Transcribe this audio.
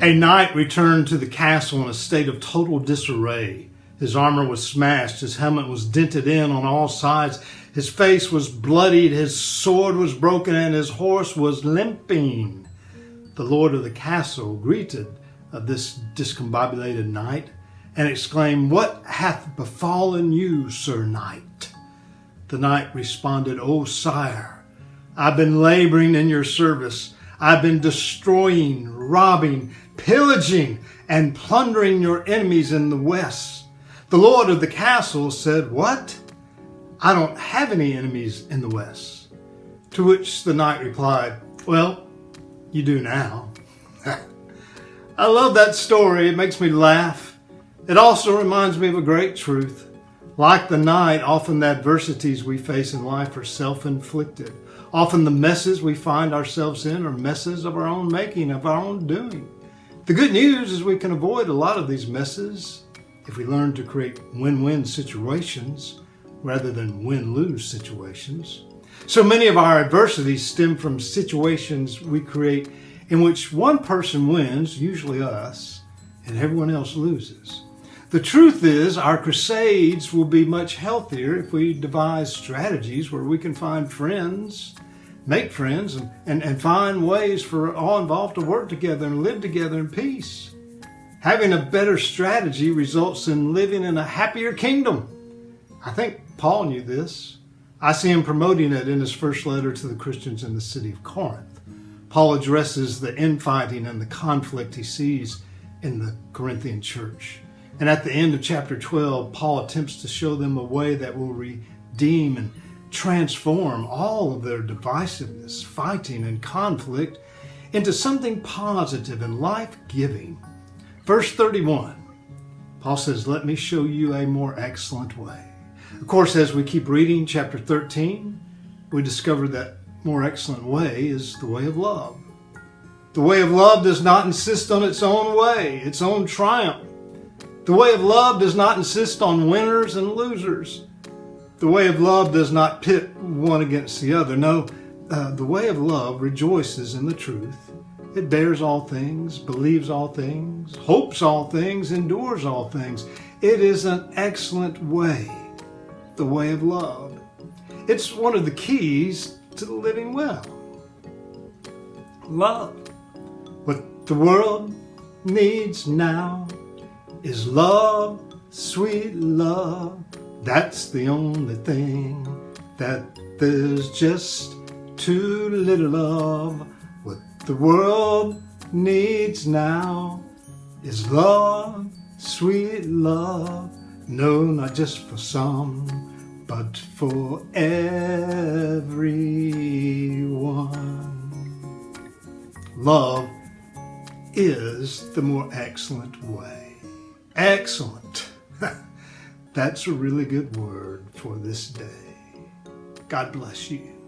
A knight returned to the castle in a state of total disarray. His armor was smashed, his helmet was dented in on all sides, his face was bloodied, his sword was broken, and his horse was limping. The lord of the castle greeted this discombobulated knight and exclaimed, "What hath befallen you, Sir Knight?" The knight responded, "O sire, I've been laboring in your service. I've been destroying, robbing, pillaging, and plundering your enemies in the west." The lord of the castle said, "What? I don't have any enemies in the west." To which the knight replied, "Well, you do now." I love that story. It makes me laugh. It also reminds me of a great truth. Like the knight, often the adversities we face in life are self-inflicted. Often the messes we find ourselves in are messes of our own making, of our own doing. The good news is we can avoid a lot of these messes if we learn to create win-win situations rather than win-lose situations. So many of our adversities stem from situations we create in which one person wins, usually us, and everyone else loses. The truth is, our crusades will be much healthier if we devise strategies where we can find friends, make friends, and find ways for all involved to work together and live together in peace. Having a better strategy results in living in a happier kingdom. I think Paul knew this. I see him promoting it in his first letter to the Christians in the city of Corinth. Paul addresses the infighting and the conflict he sees in the Corinthian church. And at the end of chapter 12, Paul attempts to show them a way that will redeem and transform all of their divisiveness, fighting, and conflict into something positive and life-giving. Verse 31, Paul says, "Let me show you a more excellent way." Of course, as we keep reading chapter 13, we discover that more excellent way is the way of love. The way of love does not insist on its own way, its own triumph. The way of love does not insist on winners and losers. The way of love does not pit one against the other. No, the way of love rejoices in the truth. It bears all things, believes all things, hopes all things, endures all things. It is an excellent way, the way of love. It's one of the keys to living well. Love. What the world needs now is love, sweet love. That's the only thing that there's just too little of. What the world needs now is love, sweet love. No, not just for some, but for everyone. Love is the more excellent way. Excellent. That's a really good word for this day. God bless you.